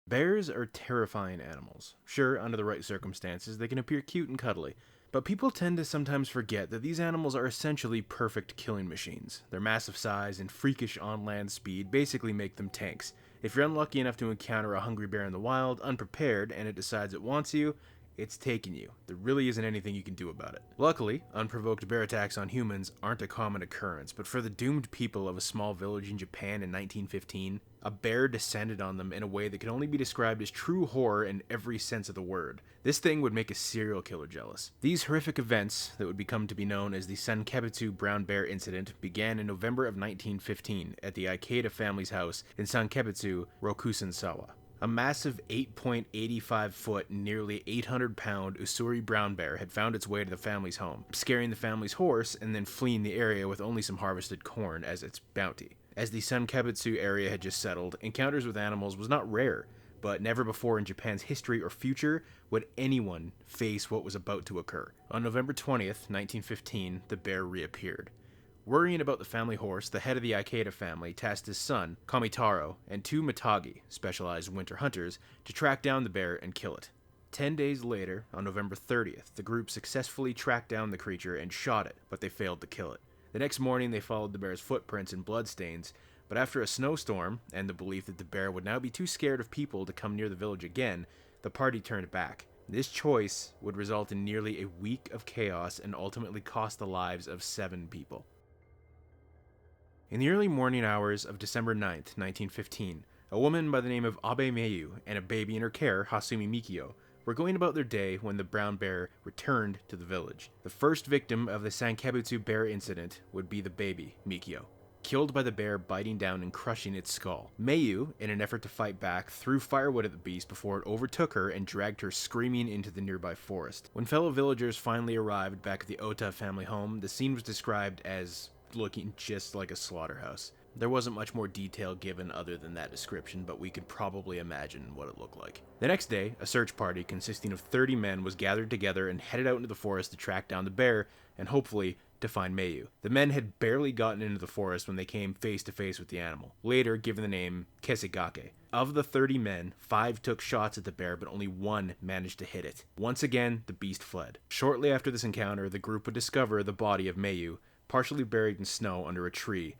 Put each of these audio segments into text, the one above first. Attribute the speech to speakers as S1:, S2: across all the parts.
S1: Bears are terrifying animals. Sure, under the right circumstances, they can appear cute and cuddly, but people tend to sometimes forget that these animals are essentially perfect killing machines. Their massive size and freakish on-land speed basically make them tanks. If you're unlucky enough to encounter a hungry bear in the wild, unprepared, and it decides it wants you, it's taking you. There really isn't anything you can do about it. Luckily, unprovoked bear attacks on humans aren't a common occurrence, but for the doomed people of a small village in Japan in 1915, a bear descended on them in a way that can only be described as true horror in every sense of the word. This thing would make a serial killer jealous. These horrific events, that would become to be known as the Sankebetsu brown bear incident, began in November of 1915 at the Ikeda family's house in Sankebetsu, Rokusen-sawa. A massive 8.85-foot, nearly 800-pound Usuri brown bear had found its way to the family's home, scaring the family's horse and then fleeing the area with only some harvested corn as its bounty. As the Sankebetsu area had just settled, encounters with animals was not rare, but never before in Japan's history or future would anyone face what was about to occur. On November 20th, 1915, the bear reappeared. Worrying about the family horse, the head of the Ikeda family tasked his son, Kamitaro, and two Mitagi, specialized winter hunters, to track down the bear and kill it. 10 days later, on November 30th, the group successfully tracked down the creature and shot it, but they failed to kill it. The next morning, they followed the bear's footprints and bloodstains, but after a snowstorm, and the belief that the bear would now be too scared of people to come near the village again, the party turned back. This choice would result in nearly a week of chaos and ultimately cost the lives of 7 people. In the early morning hours of December 9th, 1915, a woman by the name of Abe Meiyu and a baby in her care, Hasumi Mikio, were going about their day when the brown bear returned to the village. The first victim of the Sankebetsu bear incident would be the baby, Mikio, killed by the bear biting down and crushing its skull. Meiyu, in an effort to fight back, threw firewood at the beast before it overtook her and dragged her screaming into the nearby forest. When fellow villagers finally arrived back at the Ota family home, the scene was described as looking just like a slaughterhouse. There wasn't much more detail given other than that description, but we could probably imagine what it looked like. The next day, a search party consisting of 30 men was gathered together and headed out into the forest to track down the bear and hopefully to find Meiyu. The men had barely gotten into the forest when they came face to face with the animal, later given the name Kesegake. Of the 30 men, 5 took shots at the bear, but only 1 managed to hit it. Once again, the beast fled. Shortly after this encounter, the group would discover the body of Meiyu, partially buried in snow under a tree,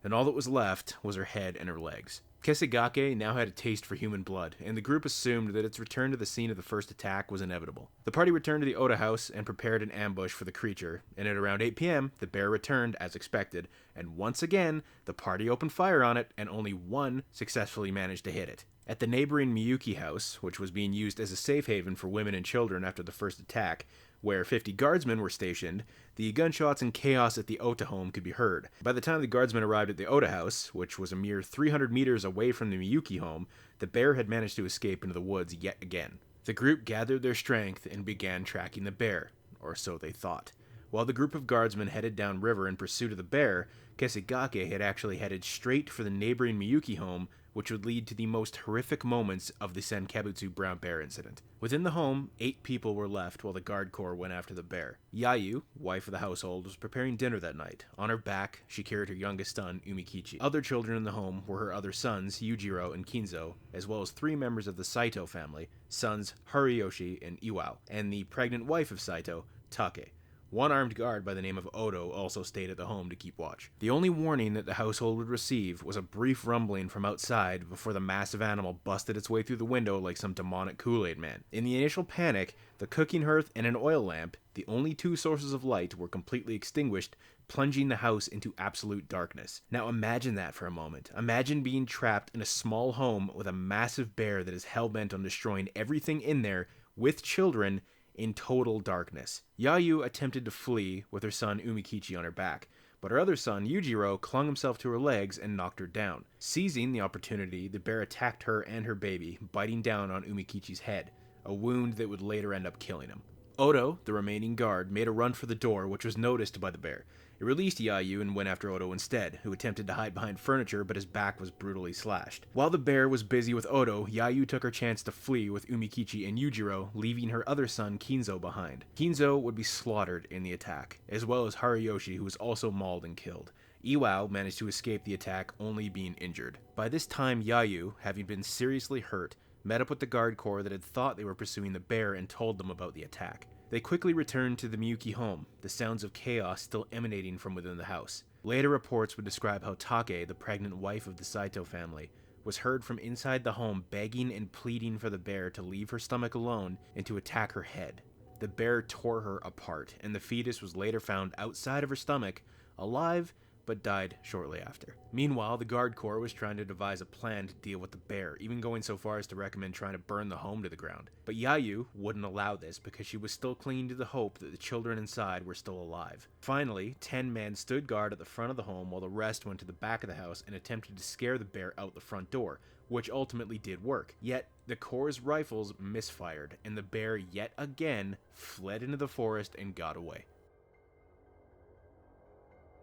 S1: and all that was left was her head and her legs. Kesegake now had a taste for human blood, and the group assumed that its return to the scene of the first attack was inevitable. The party returned to the Oda house and prepared an ambush for the creature, and at around 8 p.m., the bear returned as expected, and once again, the party opened fire on it, and only 1 successfully managed to hit it. At the neighboring Miyuki house, which was being used as a safe haven for women and children after the first attack, where 50 guardsmen were stationed, the gunshots and chaos at the Ota home could be heard. By the time the guardsmen arrived at the Ota house, which was a mere 300 meters away from the Miyuki home, the bear had managed to escape into the woods yet again. The group gathered their strength and began tracking the bear, or so they thought. While the group of guardsmen headed downriver in pursuit of the bear, Kesegake had actually headed straight for the neighboring Miyuki home, which would lead to the most horrific moments of the Sankebetsu brown bear incident. Within the home, 8 people were left while the guard corps went after the bear. Yayu, wife of the household, was preparing dinner that night. On her back, she carried her youngest son, Umikichi. Other children in the home were her other sons, Yujiro and Kinzo, as well as 3 members of the Saito family, sons Hariyoshi and Iwao, and the pregnant wife of Saito, Take. 1 armed guard by the name of Odo also stayed at the home to keep watch. The only warning that the household would receive was a brief rumbling from outside before the massive animal busted its way through the window like some demonic Kool-Aid man. In the initial panic, the cooking hearth and an oil lamp, the only 2 sources of light, were completely extinguished, plunging the house into absolute darkness. Now imagine that for a moment. Imagine being trapped in a small home with a massive bear that is hell-bent on destroying everything in there, with children, in total darkness. Yayu attempted to flee with her son Umikichi on her back, but her other son, Yujiro, clung himself to her legs and knocked her down. Seizing the opportunity, the bear attacked her and her baby, biting down on Umikichi's head, a wound that would later end up killing him. Odo, the remaining guard, made a run for the door, which was noticed by the bear. It released Yayu and went after Odo instead, who attempted to hide behind furniture, but his back was brutally slashed. While the bear was busy with Odo, Yayu took her chance to flee with Umikichi and Yujiro, leaving her other son Kinzo behind. Kinzo would be slaughtered in the attack, as well as Hariyoshi, who was also mauled and killed. Iwao managed to escape the attack, only being injured. By this time, Yayu, having been seriously hurt, met up with the guard corps that had thought they were pursuing the bear and told them about the attack. They quickly returned to the Miyuki home, the sounds of chaos still emanating from within the house. Later reports would describe how Take, the pregnant wife of the Saito family, was heard from inside the home begging and pleading for the bear to leave her stomach alone and to attack her head. The bear tore her apart, and the fetus was later found outside of her stomach, alive, but died shortly after. Meanwhile, the guard corps was trying to devise a plan to deal with the bear, even going so far as to recommend trying to burn the home to the ground. But Yayu wouldn't allow this because she was still clinging to the hope that the children inside were still alive. Finally, 10 men stood guard at the front of the home while the rest went to the back of the house and attempted to scare the bear out the front door, which ultimately did work. Yet, the Corps' rifles misfired, and the bear yet again fled into the forest and got away.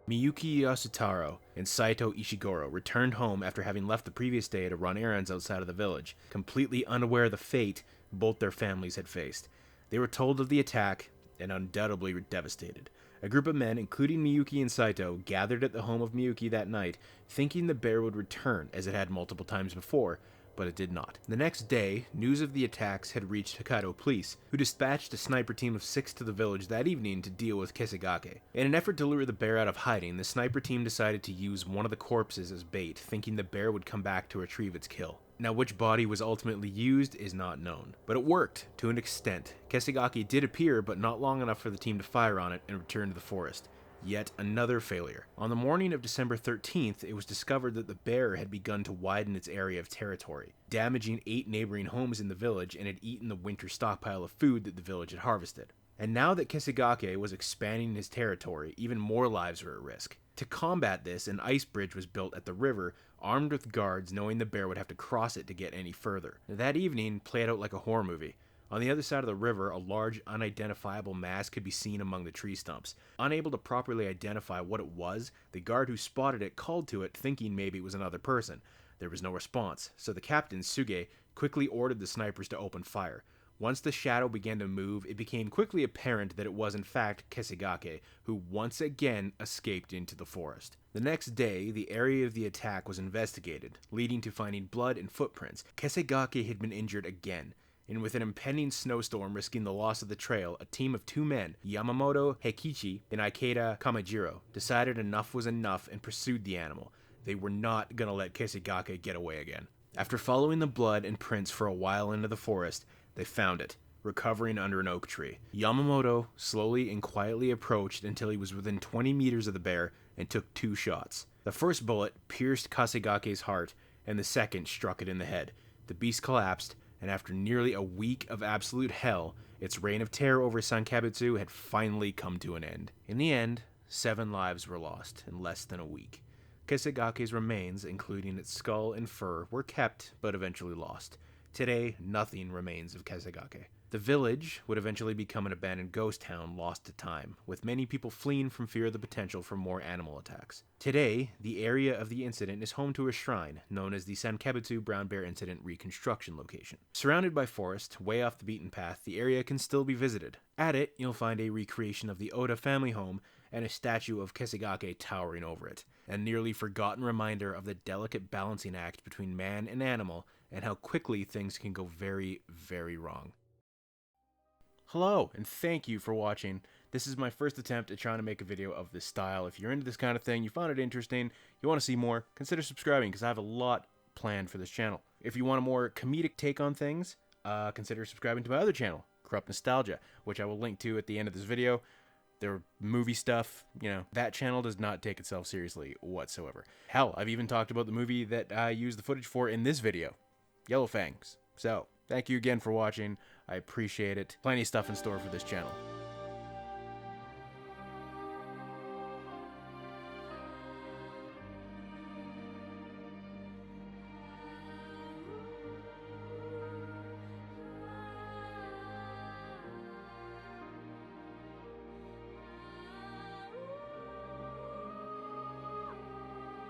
S1: Miyuki Yasutaro and Saito Ishiguro returned home after having left the previous day to run errands outside of the village, completely unaware of the fate both their families had faced. They were told of the attack and undoubtedly were devastated. A group of men, including Miyuki and Saito, gathered at the home of Miyuki that night, thinking the bear would return as it had multiple times before, but it did not. The next day, news of the attacks had reached Hokkaido police, who dispatched a sniper team of 6 to the village that evening to deal with Kisegake. In an effort to lure the bear out of hiding, the sniper team decided to use one of the corpses as bait, thinking the bear would come back to retrieve its kill. Now, which body was ultimately used is not known, but it worked, to an extent. Kisegake did appear, but not long enough for the team to fire on it and return to the forest. Yet another failure. On the morning of December 13th, it was discovered that the bear had begun to widen its area of territory, damaging 8 neighboring homes in the village and had eaten the winter stockpile of food that the village had harvested. And now that Kisegake was expanding his territory, even more lives were at risk. To combat this, an ice bridge was built at the river, armed with guards, knowing the bear would have to cross it to get any further. That evening played out like a horror movie. On the other side of the river, a large, unidentifiable mass could be seen among the tree stumps. Unable to properly identify what it was, the guard who spotted it called to it, thinking maybe it was another person. There was no response, so the captain, Suge, quickly ordered the snipers to open fire. Once the shadow began to move, it became quickly apparent that it was in fact Kisegake, who once again escaped into the forest. The next day, the area of the attack was investigated, leading to finding blood and footprints. Kisegake had been injured again. And with an impending snowstorm risking the loss of the trail, a team of 2 men, Yamamoto Heikichi and Ikeda Kamajiro, decided enough was enough and pursued the animal. They were not going to let Kisegake get away again. After following the blood and prints for a while into the forest, they found it, recovering under an oak tree. Yamamoto slowly and quietly approached until he was within 20 meters of the bear and took 2 shots. The first bullet pierced Kasegake's heart, and the second struck it in the head. The beast collapsed, and after nearly a week of absolute hell, its reign of terror over Sankebetsu had finally come to an end. In the end, 7 lives were lost in less than a week. Kisegake's remains, including its skull and fur, were kept, but eventually lost. Today, nothing remains of Kisegake. The village would eventually become an abandoned ghost town lost to time, with many people fleeing from fear of the potential for more animal attacks. Today, the area of the incident is home to a shrine, known as the Sankebetsu Brown Bear Incident Reconstruction Location. Surrounded by forest, way off the beaten path, the area can still be visited. At it, you'll find a recreation of the Oda family home and a statue of Kisegake towering over it, a nearly forgotten reminder of the delicate balancing act between man and animal, and how quickly things can go very, very wrong. Hello, and thank you for watching. This is my first attempt at trying to make a video of this style. If you're into this kind of thing, you found it interesting, you want to see more, consider subscribing because I have a lot planned for this channel. If you want a more comedic take on things, consider subscribing to my other channel, Corrupt Nostalgia, which I will link to at the end of this video. Their movie stuff, that channel does not take itself seriously whatsoever. Hell, I've even talked about the movie that I used the footage for in this video, Yellow Fangs. So, thank you again for watching. I appreciate it. Plenty of stuff in store for this channel.